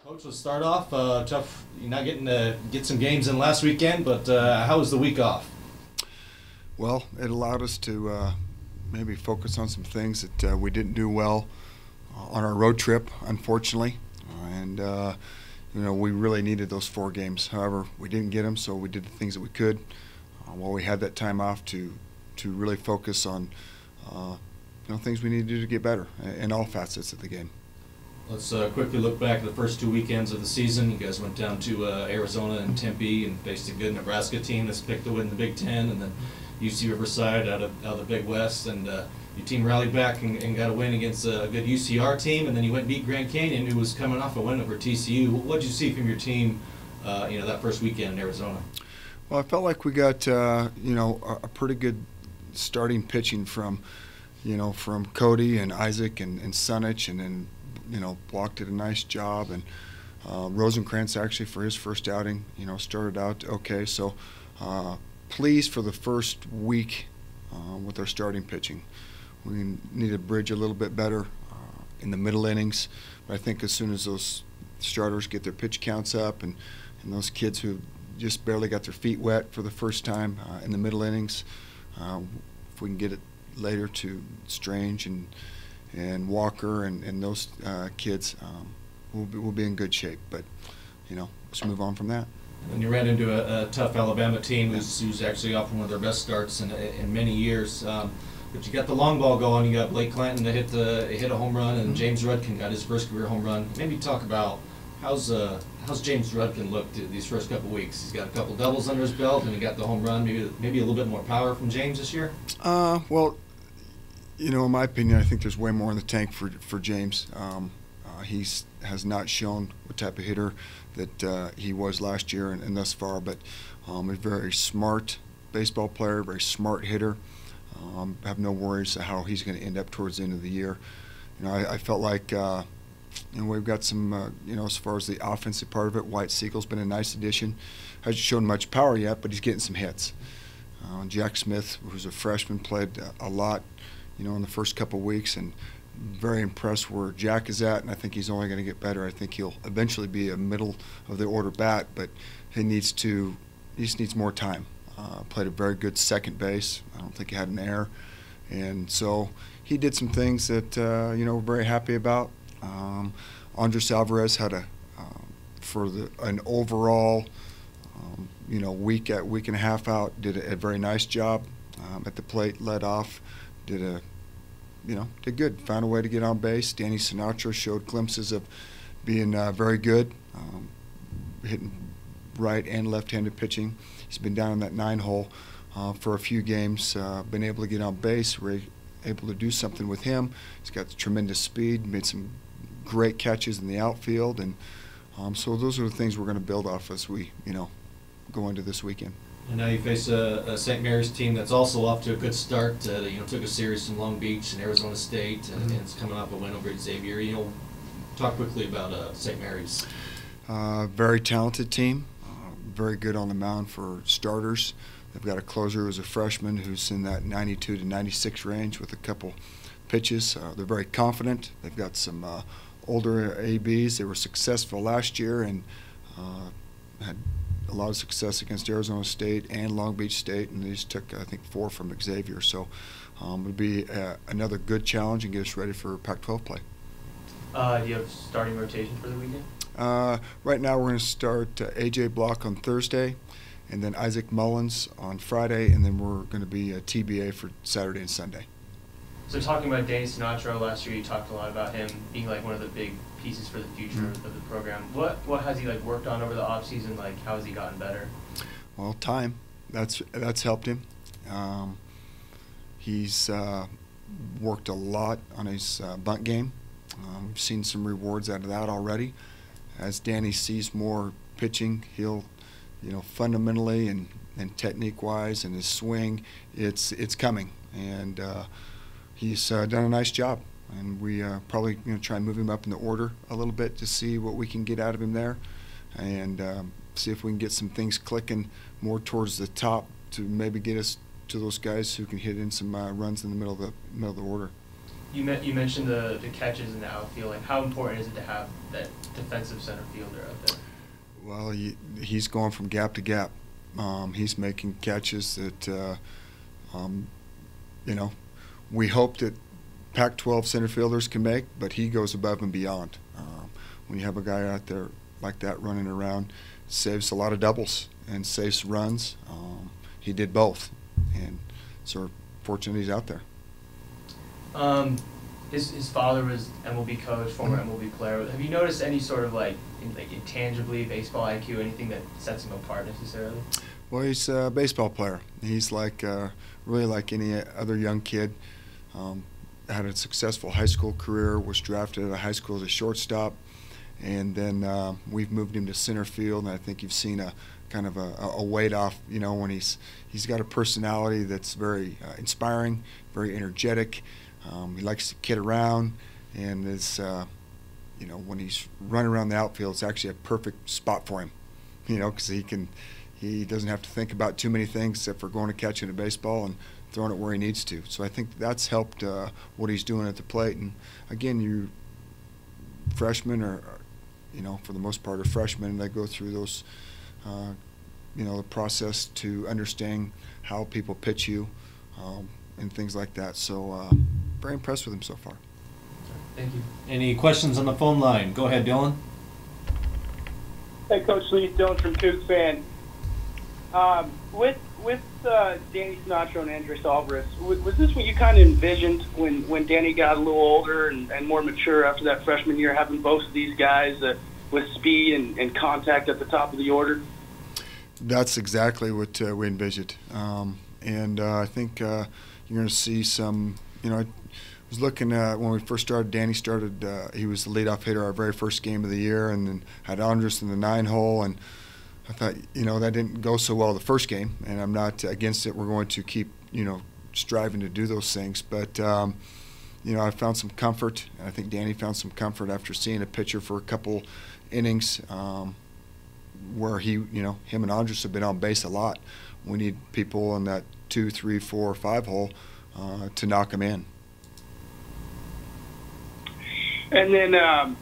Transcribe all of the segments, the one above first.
Coach, let's start off. Tough, you're not getting to get some games in last weekend, but how was the week off? Well, it allowed us to maybe focus on some things that we didn't do well on our road trip, unfortunately. We really needed those 4 games. However, we didn't get them, so we did the things that we could while we had that time off to really focus on things we need to do to get better in all facets of the game. Let's quickly look back at the first 2 weekends of the season. You guys went down to Arizona and Tempe and faced a good Nebraska team that's picked to win the Big Ten, and then UC Riverside out of the Big West. And your team rallied back and got a win against a good UCR team, and then you went and beat Grand Canyon, who was coming off a win over TCU. What did you see from your team, that first weekend in Arizona? Well, I felt like we got a pretty good starting pitching from Cody and Isaac and Sunich, and then Block did a nice job, and Rosenkrantz actually for his first outing, started out okay. So pleased for the first week with our starting pitching. We need to bridge a little bit better in the middle innings, but I think as soon as those starters get their pitch counts up and those kids who just barely got their feet wet for the first time in the middle innings, if we can get it later to Strange and Walker and those kids, we'll be in good shape. But let's move on from that. And you ran into a tough Alabama team who's actually off one of their best starts in many years. But you got the long ball going. You got Blake Clanton to hit a home run, and James Rudkin got his first career home run. Maybe talk about how's James Rudkin looked these first couple weeks. He's got a couple doubles under his belt, and he got the home run. Maybe a little bit more power from James this year. Well, in my opinion, I think there's way more in the tank for James. He has not shown what type of hitter that he was last year and thus far, but a very smart baseball player, very smart hitter. Have no worries of how he's going to end up towards the end of the year. I felt like we've got some, as far as the offensive part of it, White Siegel's been a nice addition. Hasn't shown much power yet, but he's getting some hits. Jack Smith, who's a freshman, played a lot in the first couple of weeks, and very impressed where Jack is at, and I think he's only going to get better. I think he'll eventually be a middle of the order bat, but he just needs more time. Played a very good second base. I don't think he had an error, and so he did some things that we're very happy about. Andres Alvarez had an overall week and a half out, did a very nice job at the plate, led off, did good, found a way to get on base. Danny Sinatra showed glimpses of being very good, hitting right and left-handed pitching. He's been down in that 9-hole for a few games, been able to get on base. We're able to do something with him. He's got tremendous speed, made some great catches in the outfield, and so those are the things we're going to build off as we go into this weekend. And now you face a St. Mary's team that's also off to a good start. Took a series from Long Beach and Arizona State, and it's coming off a win over Xavier. Talk quickly about St. Mary's. Very talented team, very good on the mound for starters. They've got a closer who's a freshman who's in that 92 to 96 range with a couple pitches. They're very confident. They've got some older ABs. They were successful last year and had a lot of success against Arizona State and Long Beach State, and they just took, I think, 4 from Xavier. So it would be another good challenge and get us ready for Pac-12 play. Do you have starting rotation for the weekend? Right now we're going to start A.J. Block on Thursday, and then Isaac Mullins on Friday, and then we're going to be a TBA for Saturday and Sunday. So talking about Danny Sinatra, last year you talked a lot about him being like one of the big pieces for the future of the program. What has he worked on over the off season? How has he gotten better? Well, time. That's helped him. He's worked a lot on his bunt game. We've seen some rewards out of that already. As Danny sees more pitching, he'll, fundamentally and technique-wise and his swing, it's coming, and he's done a nice job. And we probably try and move him up in the order a little bit to see what we can get out of him there, and see if we can get some things clicking more towards the top to maybe get us to those guys who can hit in some runs in the middle of the order. You mentioned the catches in the outfield. Like, how important is it to have that defensive center fielder out there? Well, he's going from gap to gap. He's making catches that, you know, we hope that Pac-12 center fielders can make, but he goes above and beyond. When you have a guy out there like that running around, saves a lot of doubles and saves runs. He did both, and so we're fortunate he's out there. His father was MLB coach, former MLB player. Have you noticed any sort of like intangibly baseball IQ, anything that sets him apart necessarily? Well, he's a baseball player. He's like really like any other young kid. Had a successful high school career, was drafted out of high school as a shortstop, and then we've moved him to center field. And I think you've seen a kind of a weight off. You know, when he's got a personality that's very inspiring, very energetic. He likes to kid around, and is you know, when he's running around the outfield, it's actually a perfect spot for him. You know, because he doesn't have to think about too many things except for going to catching a baseball and throwing it where he needs to. So I think that's helped what he's doing at the plate. And again, you freshmen are, you know, for the most part, are freshmen. They go through those, you know, the process to understand how people pitch you and things like that. So very impressed with him so far. Thank you. Any questions on the phone line? Go ahead, Dylan. Hey, Coach Lee, Dylan from Cougs Fan. With Danny Sinatra and Andres Alvarez, was this what you kind of envisioned when Danny got a little older and more mature after that freshman year, having both of these guys with speed and contact at the top of the order? That's exactly what we envisioned. And I think you're going to see some, you know, I was looking at when we first started, Danny started, he was the leadoff hitter our very first game of the year, and then had Andres in the 9-hole, and I thought, you know, that didn't go so well the first game, and I'm not against it. We're going to keep, you know, striving to do those things. But, you know, I found some comfort, and I think Danny found some comfort after seeing a pitcher for a couple innings where he, you know, him and Andres have been on base a lot. We need people in that 2, 3, 4, 5 hole to knock them in. And then,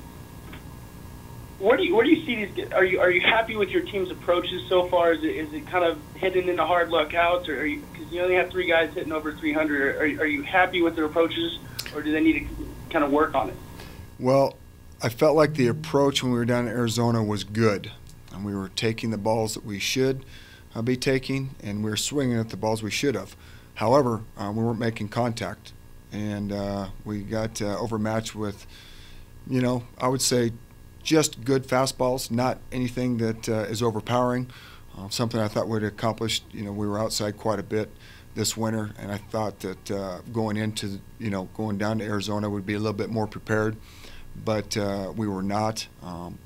where do you see these? Are you happy with your team's approaches so far? Is it kind of hitting into hard luck outs, or because you only have 3 guys hitting over 300? Are you happy with their approaches, or do they need to kind of work on it? Well, I felt like the approach when we were down in Arizona was good, and we were taking the balls that we should be taking, and we were swinging at the balls we should have. However, we weren't making contact, and we got overmatched with, you know, I would say just good fastballs, not anything that is overpowering. Something I thought we'd accomplished. You know, we were outside quite a bit this winter, and I thought that going into, you know, going down to Arizona would be a little bit more prepared, but we were not.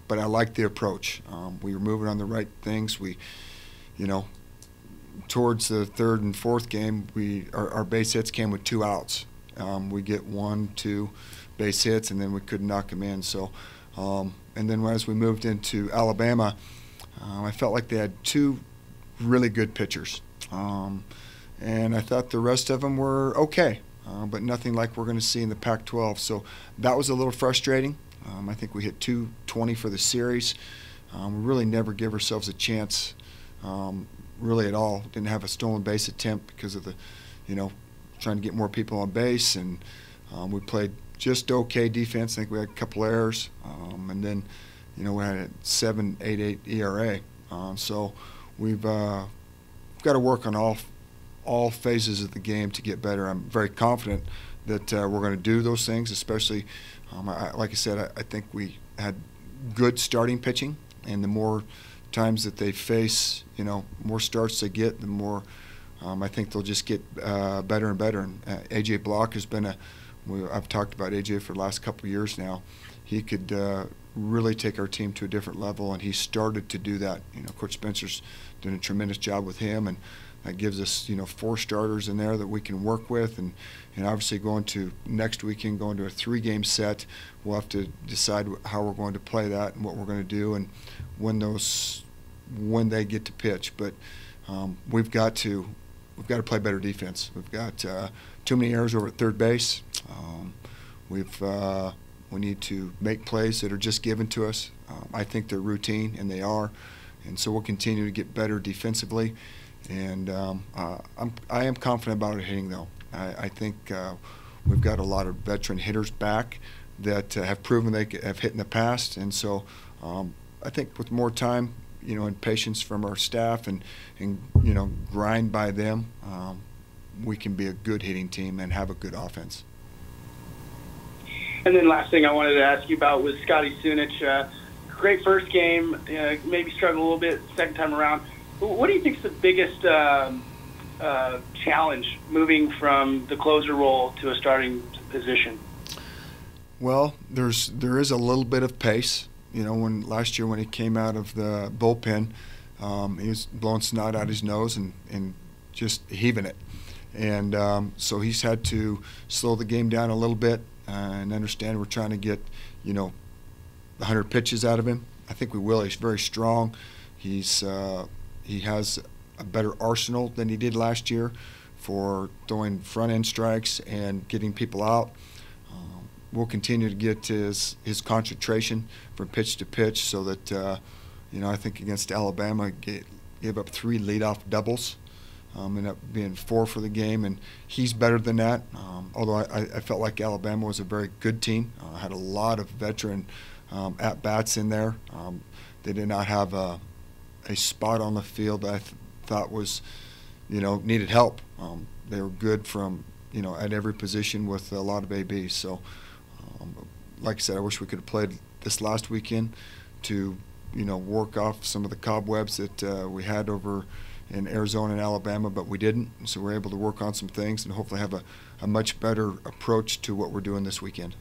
But I liked the approach. We were moving on the right things. We, you know, towards the 3rd and 4th game, our base hits came with 2 outs. We get 1, 2 base hits, and then we couldn't knock them in. So. And then as we moved into Alabama, I felt like they had 2 really good pitchers. And I thought the rest of them were okay, but nothing like we're going to see in the Pac-12. So that was a little frustrating. I think we hit 220 for the series. We really never give ourselves a chance, really at all. Didn't have a stolen base attempt because of the, you know, trying to get more people on base. And we played just okay defense. I think we had a couple errors, and then, you know, we had a 7.88 ERA. So we've got to work on all phases of the game to get better. I'm very confident that we're going to do those things, especially, like I said, I think we had good starting pitching, and the more times that they face, you know, more starts they get, the more I think they'll just get better and better. And A.J. Block has been I've talked about AJ for the last couple of years now. He could really take our team to a different level, and he started to do that. You know, Coach Spencer's done a tremendous job with him, and that gives us, you know, 4 starters in there that we can work with. And obviously going to next weekend, going to a 3-game set, we'll have to decide how we're going to play that and what we're going to do and when they get to pitch. But we've got to play better defense. We've got too many errors over at third base. We need to make plays that are just given to us. I think they're routine, and they are, and so we'll continue to get better defensively. And I am confident about our hitting, though. I think we've got a lot of veteran hitters back that have proven they have hit in the past, and so I think with more time, and patience from our staff, and grind by them, we can be a good hitting team and have a good offense. And then last thing I wanted to ask you about was Scotty Sunich. Great first game, maybe struggled a little bit second time around. What do you think is the biggest challenge moving from the closer role to a starting position? Well, there is a little bit of pace. When last year when he came out of the bullpen, he was blowing snot out his nose and just heaving it. And so he's had to slow the game down a little bit and understand we're trying to get, 100 pitches out of him. I think we will. He's very strong. He has a better arsenal than he did last year for throwing front-end strikes and getting people out. We'll continue to get his concentration from pitch to pitch so that, I think against Alabama, gave up 3 leadoff doubles. Ended up being 4 for the game, and he's better than that. Although I felt like Alabama was a very good team. Had a lot of veteran at-bats in there. They did not have a spot on the field that I thought was, needed help. They were good from, at every position with a lot of ABs. So, like I said, I wish we could have played this last weekend to, work off some of the cobwebs that we had over in Arizona and Alabama, but we didn't. So we're able to work on some things and hopefully have a much better approach to what we're doing this weekend.